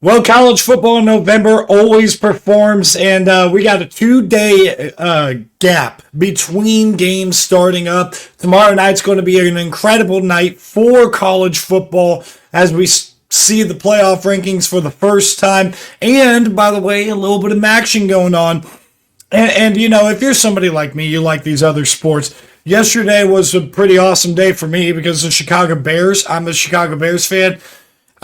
Well, college football in November always performs, and we got a 2 day gap between games starting up. Tomorrow night's going to be an incredible night for college football as we see the playoff rankings for the first time. And, by the way, a little bit of action going on. And you know, if you're somebody like me, you like these other sports. Yesterday was a pretty awesome day for me because the Chicago Bears, I'm a Chicago Bears fan.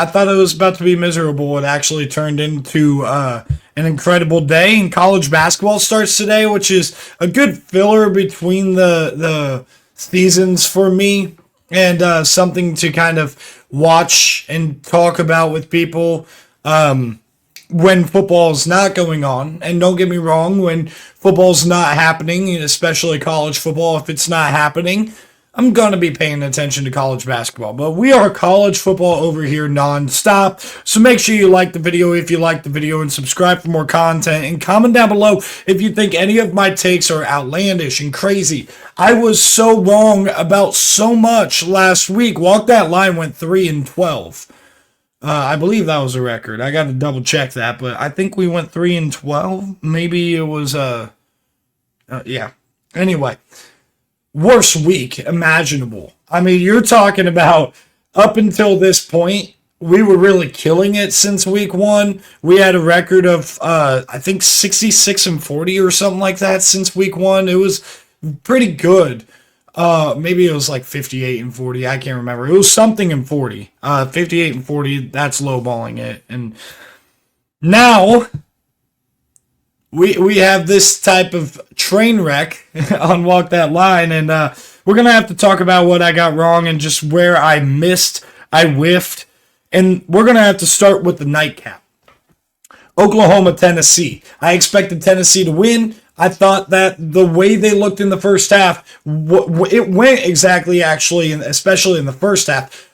I thought it was about to be miserable. It actually turned into an incredible day. And college basketball starts today, which is a good filler between the seasons for me, and something to kind of watch and talk about with people when football is not going on. And don't get me wrong, when football's not happening, especially college football, if it's not happening, I'm going to be paying attention to college basketball. But we are college football over here nonstop. So make sure you like the video if you like the video and subscribe for more content. And comment down below if you think any of my takes are outlandish and crazy. I was so wrong about so much last week. Walk That Line went 3-12. I believe that was a record. I got to double check that. But I think we went 3-12. Maybe it was, yeah. Anyway. Worst week imaginable. I mean, you're talking about up until this point, we were really killing it since week one. We had a record of, I think 66-40 or something like that since week one. It was pretty good. Maybe it was like 58-40. I can't remember. It was something in 40. 58-40. That's lowballing it. And now we have this type of train wreck on Walk That Line, and we're going to have to talk about what I got wrong and just where I missed, I whiffed, and we're going to have to start with the nightcap. Oklahoma, Tennessee. I expected Tennessee to win. I thought that the way they looked in the first half, it went exactly, actually, especially in the first half,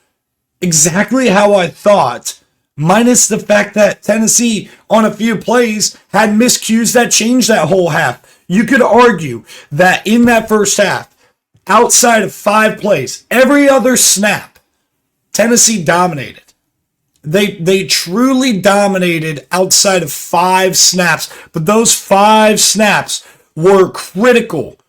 exactly how I thought. Minus the fact that Tennessee, on a few plays, had miscues that changed that whole half. You could argue that in that first half, outside of 5 plays, every other snap, Tennessee dominated. They truly dominated outside of 5 snaps. But those 5 snaps were critical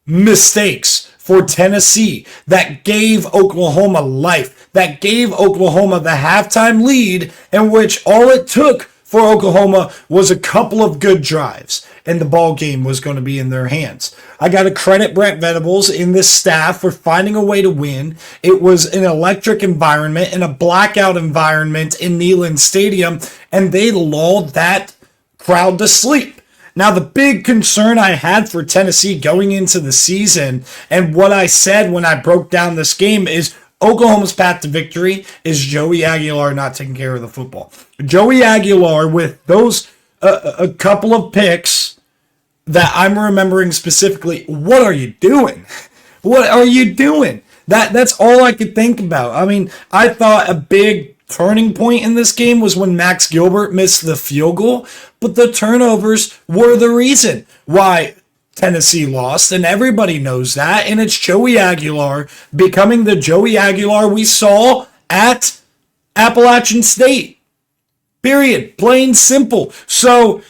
mistakes for Tennessee that gave Oklahoma life, that gave Oklahoma the halftime lead, in which all it took for Oklahoma was a couple of good drives, and the ball game was going to be in their hands. I got to credit Brent Venables in this staff for finding a way to win. It was an electric environment and a blackout environment in Neyland Stadium, and they lulled that crowd to sleep. Now, the big concern I had for Tennessee going into the season, and what I said when I broke down this game, is Oklahoma's path to victory is Joey Aguilar not taking care of the football. Joey Aguilar, with those a couple of picks that I'm remembering specifically, what are you doing? What are you doing? That's all I could think about. I mean, I thought a big turning point in this game was when Max Gilbert missed the field goal, but the turnovers were the reason why Tennessee lost, and everybody knows that, and it's Joey Aguilar becoming the Joey Aguilar we saw at Appalachian State. Period. Plain simple. So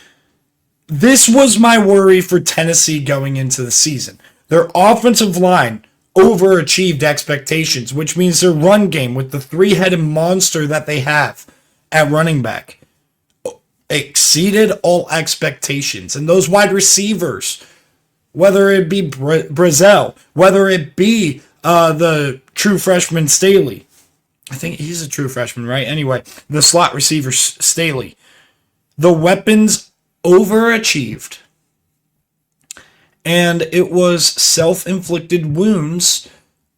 this was my worry for Tennessee going into the season. Their offensive line overachieved expectations, which means their run game with the 3-headed monster that they have at running back exceeded all expectations. And those wide receivers, whether it be Brazel, whether it be the true freshman Staley, I think he's a true freshman, right? Anyway, the slot receiver Staley, the weapons overachieved. And it was self-inflicted wounds,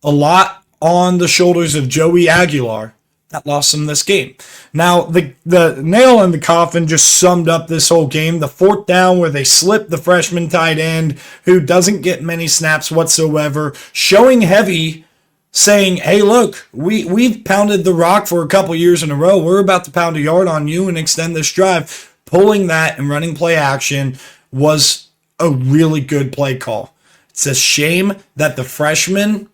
a lot on the shoulders of Joey Aguilar, that lost them this game. Now, the nail in the coffin just summed up this whole game. The 4th down where they slipped the freshman tight end, who doesn't get many snaps whatsoever, showing heavy, saying, hey, look, we've pounded the rock for a couple years in a row. We're about to pound a yard on you and extend this drive. Pulling that and running play action was a really good play call. It's a shame that the freshman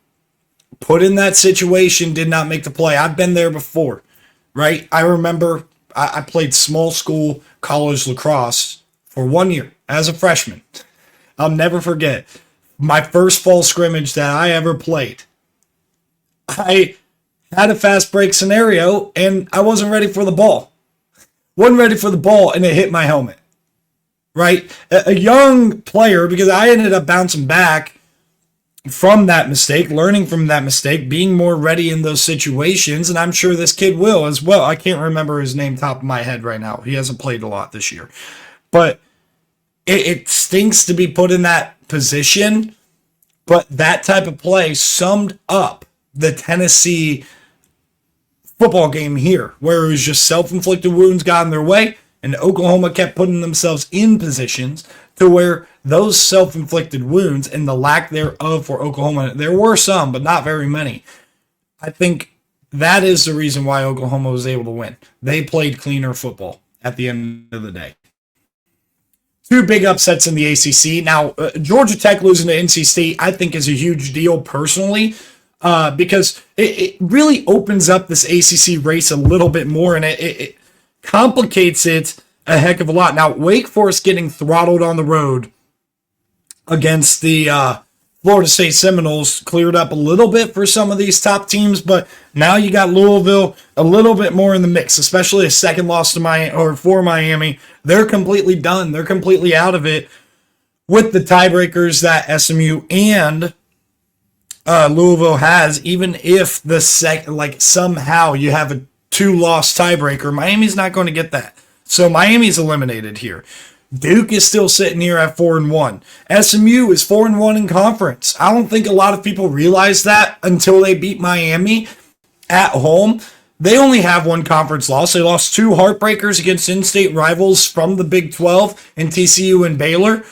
put in that situation did not make the play. I've been there before, right? I remember I played small school college lacrosse for 1 year as a freshman. I'll never forget my first fall scrimmage that I ever played. I had a fast break scenario and I wasn't ready for the ball. Wasn't ready for the ball and it hit my helmet. Right? A young player, because I ended up bouncing back from that mistake, learning from that mistake, being more ready in those situations, and I'm sure this kid will as well. I can't remember his name top of my head right now. He hasn't played a lot this year. But it stinks to be put in that position, but that type of play summed up the Tennessee football game here, where it was just self-inflicted wounds got in their way, and Oklahoma kept putting themselves in positions to where those self-inflicted wounds and the lack thereof for Oklahoma, there were some, but not very many. I think that is the reason why Oklahoma was able to win. They played cleaner football at the end of the day. Two big upsets in the ACC. Now, Georgia Tech losing to NC State, I think, is a huge deal personally, because it really opens up this ACC race a little bit more, and it complicates it a heck of a lot. Now, Wake Forest getting throttled on the road against the Florida State Seminoles cleared up a little bit for some of these top teams, but now you got Louisville a little bit more in the mix, especially a second loss to for Miami. They're completely done. They're completely out of it with the tiebreakers that SMU and Louisville has. Even if somehow you have a 2-loss tiebreaker, Miami's not going to get that. So Miami's eliminated here. Duke is still sitting here at 4-1. SMU is 4-1 in conference. I don't think a lot of people realize that until they beat Miami at home. They only have one conference loss. They lost 2 heartbreakers against in-state rivals from the Big 12 and TCU and Baylor.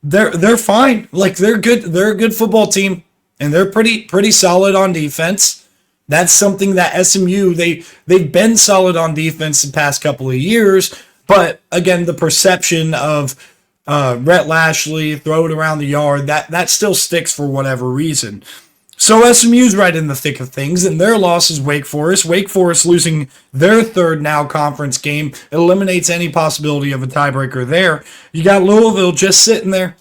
They're fine. Like, they're good. They're a good football team, and they're pretty solid on defense. That's something that SMU, they've been solid on defense the past couple of years, but again, the perception of Rhett Lashley, throw it around the yard, that still sticks for whatever reason. So SMU's right in the thick of things, and their loss is Wake Forest. Wake Forest losing their third now conference game eliminates any possibility of a tiebreaker there. You got Louisville just sitting there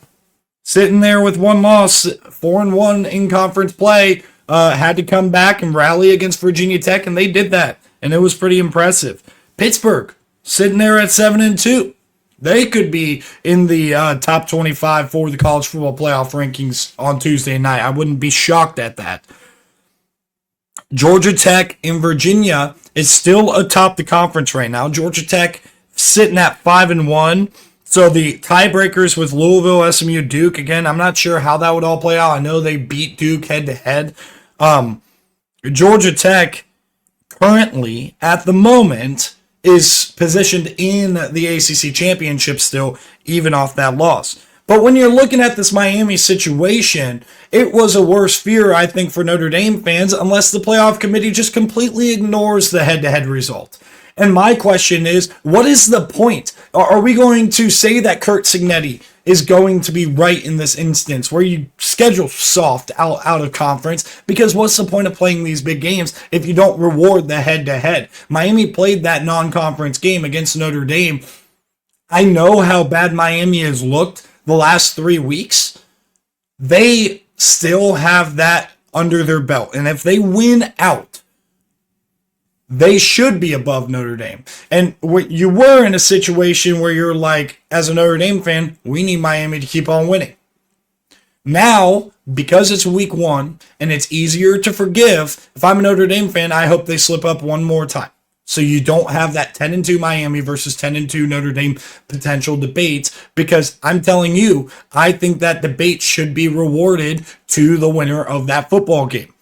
with one loss, 4-1 in conference play. Had to come back and rally against Virginia Tech, and they did that, and it was pretty impressive. Pittsburgh sitting there at 7-2. They could be in the top 25 for the college football playoff rankings on Tuesday night. I wouldn't be shocked at that. Georgia Tech in Virginia is still atop the conference right now. Georgia Tech sitting at 5-1. So the tiebreakers with Louisville, SMU, Duke, again, I'm not sure how that would all play out. I know they beat Duke head-to-head. Georgia Tech currently, at the moment, is positioned in the ACC championship still, even off that loss. But when you're looking at this Miami situation, it was a worse fear, I think, for Notre Dame fans, unless the playoff committee just completely ignores the head-to-head result. And my question is, what is the point? Are we going to say that Curt Cignetti is going to be right in this instance where you schedule soft out of conference? Because what's the point of playing these big games if you don't reward the head-to-head? Miami played that non-conference game against Notre Dame. I know how bad Miami has looked the last 3 weeks. They still have that under their belt. And if they win out, they should be above Notre Dame. And you were in a situation where you're like, as a Notre Dame fan, we need Miami to keep on winning. Now, because it's week 1 and it's easier to forgive, if I'm a Notre Dame fan, I hope they slip up one more time. So you don't have that 10-2 Miami versus 10-2 Notre Dame potential debates, because I'm telling you, I think that debate should be rewarded to the winner of that football game,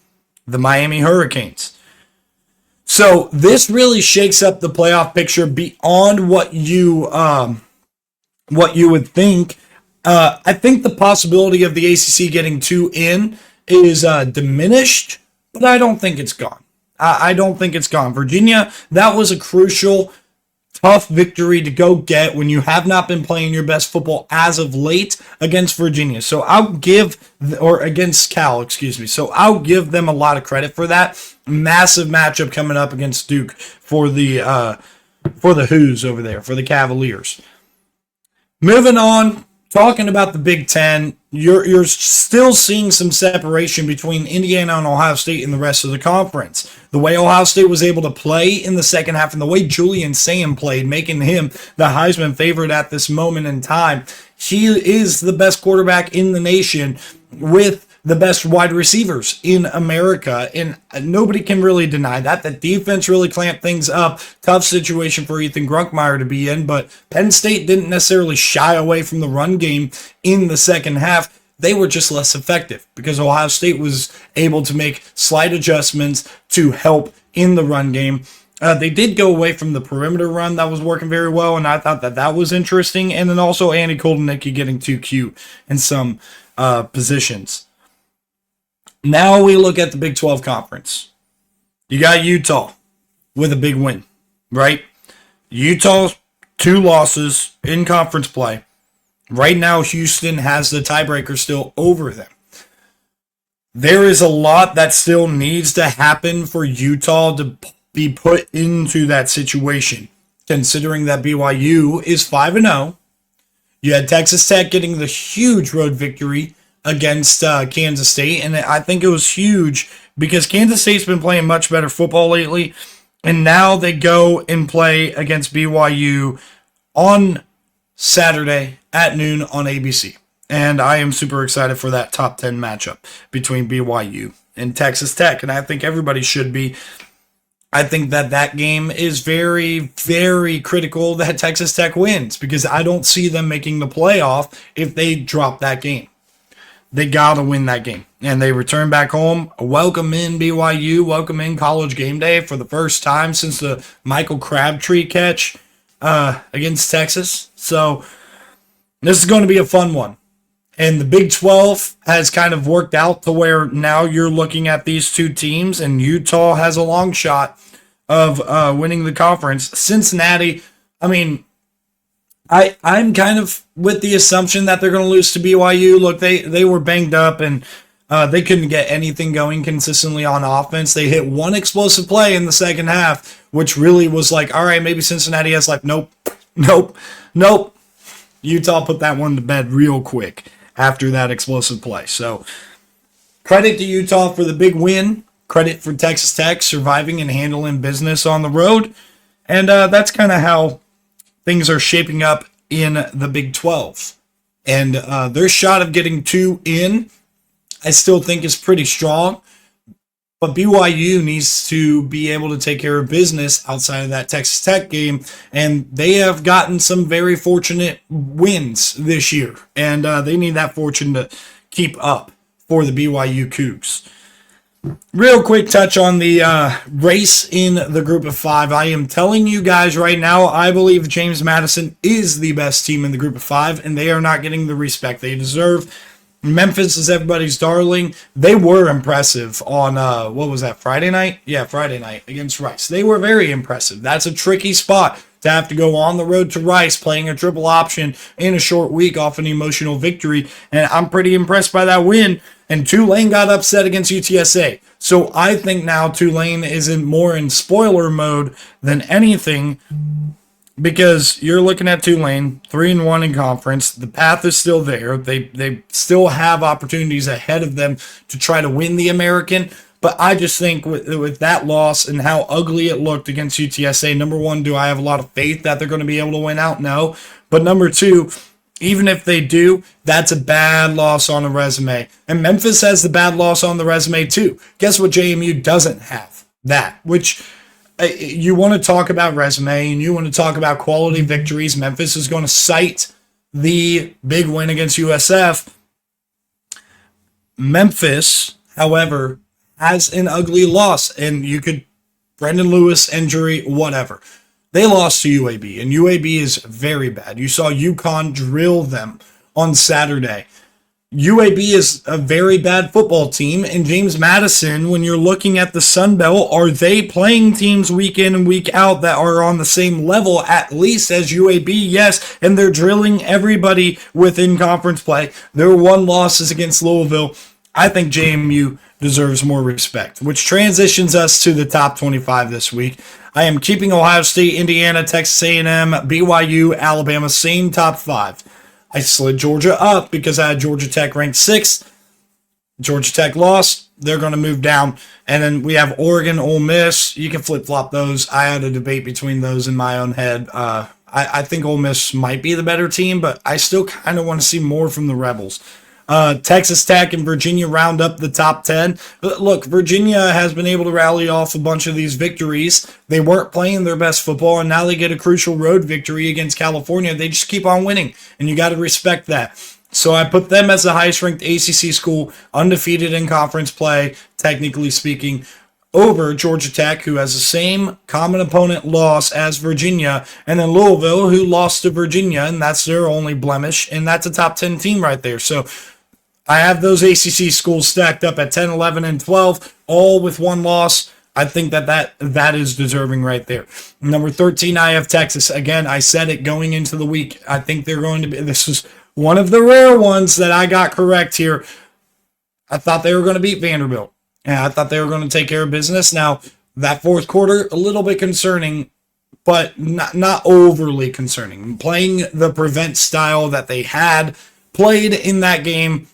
the Miami Hurricanes. So this really shakes up the playoff picture beyond what you would think. I think the possibility of the ACC getting 2 in is diminished, but I don't think it's gone. I don't think it's gone. Virginia, that was a crucial, tough victory to go get when you have not been playing your best football as of late against Virginia. So against Cal, excuse me. So I'll give them a lot of credit for that. Massive matchup coming up against Duke for the for the Who's over there, for the Cavaliers. Moving on, talking about the Big Ten, you're still seeing some separation between Indiana and Ohio State and the rest of the conference. The way Ohio State was able to play in the second half and the way Julian Sayin played, making him the Heisman favorite at this moment in time. He is the best quarterback in the nation with the best wide receivers in America, and nobody can really deny that. The defense really clamped things up. Tough situation for Ethan Grunkemeyer to be in, but Penn State didn't necessarily shy away from the run game in the second half. They were just less effective because Ohio State was able to make slight adjustments to help in the run game. They did go away from the perimeter run that was working very well, and I thought that was interesting. And then also Andy Koldenicki getting too cute in some positions. Now we look at the Big 12 Conference. You got Utah with a big win, right? Utah's 2 losses in conference play. Right now, Houston has the tiebreaker still over them. There is a lot that still needs to happen for Utah to be put into that situation, considering that BYU is 5-0. You had Texas Tech getting the huge road victory against Kansas State, and I think it was huge because Kansas State's been playing much better football lately, and now they go and play against BYU on Saturday at noon on ABC, and I am super excited for that top 10 matchup between BYU and Texas Tech, and I think everybody should be. I think that game is very, very critical that Texas Tech wins because I don't see them making the playoff if they drop that game. They got to win that game. And they return back home. Welcome in BYU. Welcome in College Game Day for the first time since the Michael Crabtree catch against Texas. So this is going to be a fun one. And the Big 12 has kind of worked out to where now you're looking at these 2 teams, and Utah has a long shot of winning the conference. Cincinnati, I mean, I'm kind of with the assumption that they're going to lose to BYU. Look, they were banged up and they couldn't get anything going consistently on offense. They hit one explosive play in the second half, which really was like, all right, maybe Cincinnati has like, nope. Utah put that one to bed real quick after that explosive play. So credit to Utah for the big win. Credit for Texas Tech surviving and handling business on the road. And that's kind of how things are shaping up in the Big 12. And their shot of getting 2 in, I still think is pretty strong. But BYU needs to be able to take care of business outside of that Texas Tech game. And they have gotten some very fortunate wins this year. And they need that fortune to keep up for the BYU Cougs. Real quick touch on the race in the group of 5. I am telling you guys right now, I believe James Madison is the best team in the group of 5, and they are not getting the respect they deserve. Memphis is everybody's darling. They were impressive on, what was that, Friday night? Yeah, Friday night against Rice. They were very impressive. That's a tricky spot to have to go on the road to Rice playing a triple option in a short week off an emotional victory, and I'm pretty impressed by that win. And Tulane got upset against UTSA. So I think now Tulane is more in spoiler mode than anything because you're looking at Tulane, 3-1 in conference. The path is still there. They still have opportunities ahead of them to try to win the American. But I just think with that loss and how ugly it looked against UTSA, number one, do I have a lot of faith that they're going to be able to win out? No. But number two, even if they do, that's a bad loss on a resume. And Memphis has the bad loss on the resume too. Guess what JMU doesn't have? That, which you want to talk about resume and you want to talk about quality victories. Memphis is going to cite the big win against USF. Memphis, however, has an ugly loss, and you could, Brendan Lewis injury, whatever. They lost to UAB, and UAB is very bad. You saw UConn drill them on Saturday. UAB is a very bad football team, and James Madison, when you're looking at the Sun Belt, are they playing teams week in and week out that are on the same level at least as UAB? Yes, and they're drilling everybody within conference play. Their one loss is against Louisville. I think JMU deserves more respect, which transitions us to the top 25 this week. I am keeping Ohio State, Indiana, Texas A&M, BYU, Alabama, same top 5. I slid Georgia up because I had Georgia Tech ranked 6th. Georgia Tech lost. They're going to move down. And then we have Oregon, Ole Miss. You can flip-flop those. I had a debate between those in my own head. I think Ole Miss might be the better team, but I still kind of want to see more from the Rebels. Texas Tech and Virginia round up the top 10. Look, Virginia has been able to rally off a bunch of these victories. They weren't playing their best football, and now they get a crucial road victory against California. They just keep on winning, and you got to respect that. So I put them as the highest ranked ACC school, undefeated in conference play, technically speaking, over Georgia Tech, who has the same common opponent loss as Virginia, and then Louisville, who lost to Virginia, and that's their only blemish, and that's a top 10 team right there. So I have those ACC schools stacked up at 10, 11, and 12, all with one loss. I think that is deserving right there. Number 13, I have Texas. Again, I said it going into the week. I think they're going to be, this is one of the rare ones that I got correct here. I thought they were going to beat Vanderbilt. And I thought they were going to take care of business. Now, that fourth quarter, a little bit concerning, but not overly concerning. Playing the prevent style that they had played in that game,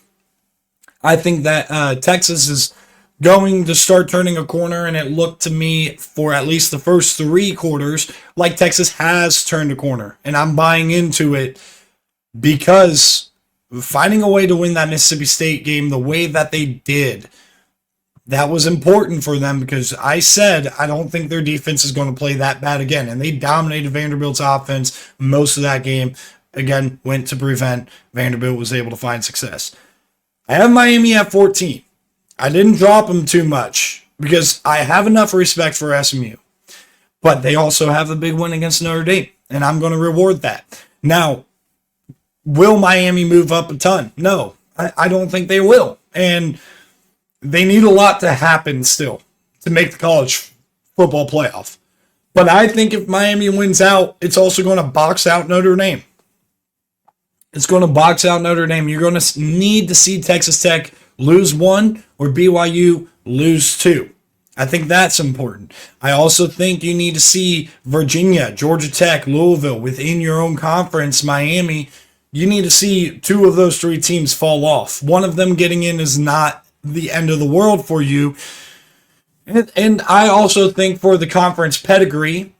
I think that Texas is going to start turning a corner, and it looked to me for at least the first 3 quarters like Texas has turned a corner, and I'm buying into it because finding a way to win that Mississippi State game the way that they did, that was important for them because I said I don't think their defense is going to play that bad again, and they dominated Vanderbilt's offense most of that game. Again, went to prevent. Vanderbilt was able to find success. I have Miami at 14. I didn't drop them too much because I have enough respect for SMU. But they also have a big win against Notre Dame, and I'm going to reward that. Now, will Miami move up a ton? No, I don't think they will. And they need a lot to happen still to make the college football playoff. But I think if Miami wins out, it's also going to box out Notre Dame. It's going to box out Notre Dame. You're going to need to see Texas Tech lose 1 or BYU lose 2. I think that's important. I also think you need to see Virginia, Georgia Tech, Louisville within your own conference, Miami. You need to see 2 of those 3 teams fall off. One of them getting in is not the end of the world for you. And I also think for the conference pedigree,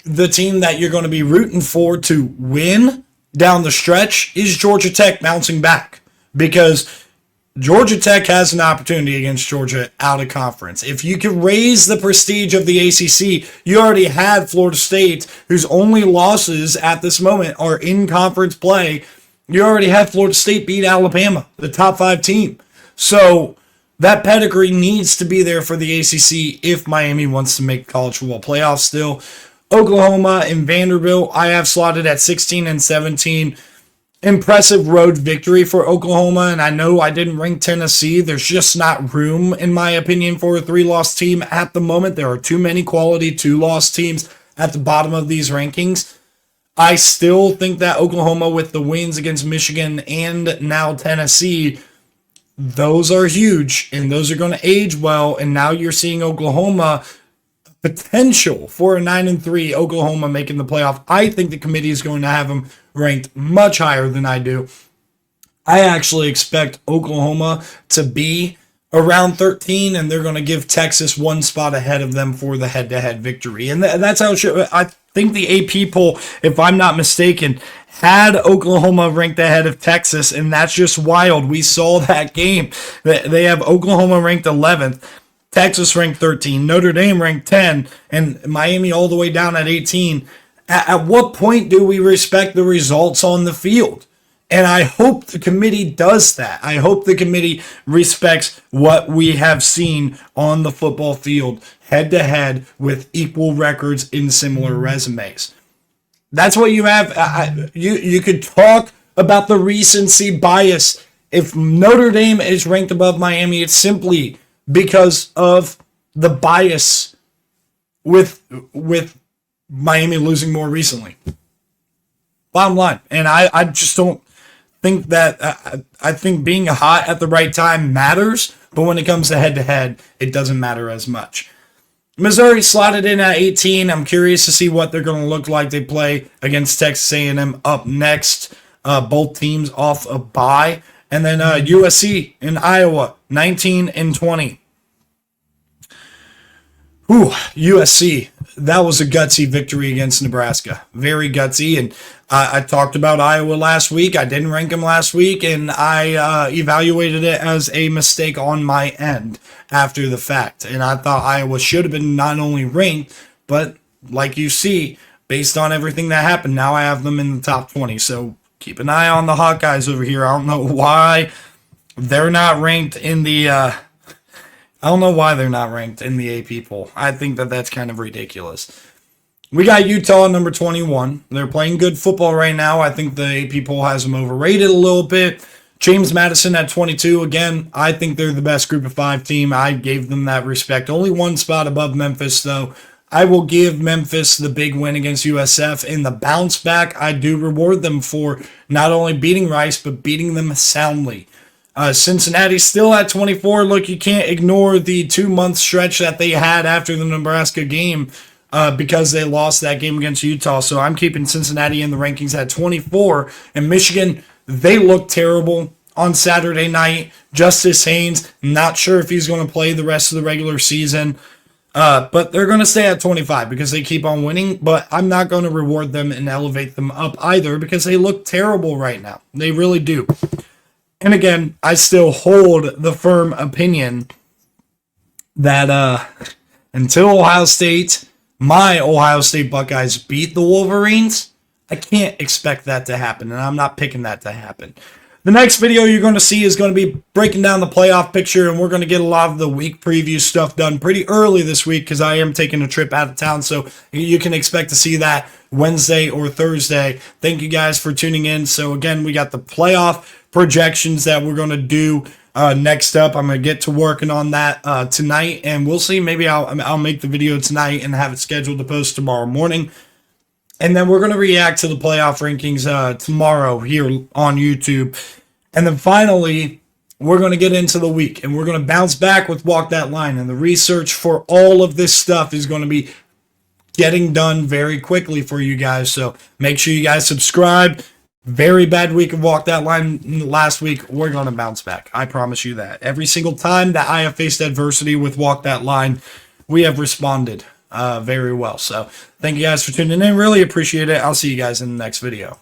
the team that you're going to be rooting for to win down the stretch is Georgia Tech bouncing back, because Georgia Tech has an opportunity against Georgia out of conference. If you can raise the prestige of the ACC, you already had Florida State, whose only losses at this moment are in conference play. You already had Florida State beat Alabama, the top 5 team. So that pedigree needs to be there for the ACC if Miami wants to make college football playoffs still. Oklahoma and Vanderbilt, I have slotted at 16 and 17. Impressive road victory for Oklahoma, and I know I didn't rank Tennessee. There's just not room, in my opinion, for a 3-loss team at the moment. There are too many quality 2-loss teams at the bottom of these rankings. I still think that Oklahoma, with the wins against Michigan and now Tennessee, those are huge, and those are going to age well, and now you're seeing Oklahoma potential for a 9-3 Oklahoma making the playoff. I think the committee is going to have them ranked much higher than I do. I actually expect Oklahoma to be around 13, and they're going to give Texas 1 spot ahead of them for the head-to-head victory. And that's how it should. I think the AP poll, if I'm not mistaken, had Oklahoma ranked ahead of Texas, and that's just wild. We saw that game. They have Oklahoma ranked 11th. Texas ranked 13, Notre Dame ranked 10, and Miami all the way down at 18. At what point do we respect the results on the field? And I hope the committee does that. I hope the committee respects what we have seen on the football field, head-to-head with equal records in similar resumes. That's what you have. You could talk about the recency bias. If Notre Dame is ranked above Miami, it's simply because of the bias with Miami losing more recently. Bottom line. And I just don't think that I think being hot at the right time matters. But when it comes to head-to-head, it doesn't matter as much. Missouri slotted in at 18. I'm curious to see what they're going to look like. They play against Texas A&M up next. Both teams off a bye. And then USC in Iowa, 19 and 20. Whew, USC. That was a gutsy victory against Nebraska. Very gutsy. And I talked about Iowa last week. I didn't rank them last week, and I evaluated it as a mistake on my end after the fact. And I thought Iowa should have been not only ranked, but like you see, based on everything that happened, now I have them in the top 20. So keep an eye on the Hawkeyes over here. I don't know why they're not ranked in the I don't know why they're not ranked in the AP poll. I think that that's kind of ridiculous. We got Utah number 21. They're playing good football right now. I think the AP poll has them overrated a little bit. James Madison at 22. Again, I think they're the best group of 5 team. I gave them that respect. Only one spot above Memphis, though. I will give Memphis the big win against USF. In the bounce back, I do reward them for not only beating Rice, but beating them soundly. Cincinnati still at 24. Look, you can't ignore the 2-month stretch that they had after the Nebraska game because they lost that game against Utah. So I'm keeping Cincinnati in the rankings at 24. And Michigan, they look terrible on Saturday night. Justice Haynes, not sure if he's going to play the rest of the regular season. But they're going to stay at 25 because they keep on winning. But I'm not going to reward them and elevate them up either because they look terrible right now. They really do. And again, I still hold the firm opinion that until my Ohio State Buckeyes beat the Wolverines, I can't expect that to happen, and I'm not picking that to happen. The next video you're going to see is going to be breaking down the playoff picture, and we're going to get a lot of the week preview stuff done pretty early this week because I am taking a trip out of town, so you can expect to see that Wednesday or Thursday. Thank you guys for tuning in. So again, we got the playoff projections that we're going to do next up. I'm going to get to working on that tonight, and we'll see. Maybe I'll make the video tonight and have it scheduled to post tomorrow morning. And then we're going to react to the playoff rankings tomorrow here on YouTube. And then finally, we're going to get into the week, and we're going to bounce back with Walk That Line. And the research for all of this stuff is going to be getting done very quickly for you guys. So make sure you guys subscribe. Very bad week of Walk That Line last week. We're going to bounce back. I promise you that. Every single time that I have faced adversity with Walk That Line, we have responded very well. So thank you guys for tuning in. Really appreciate it. I'll see you guys in the next video.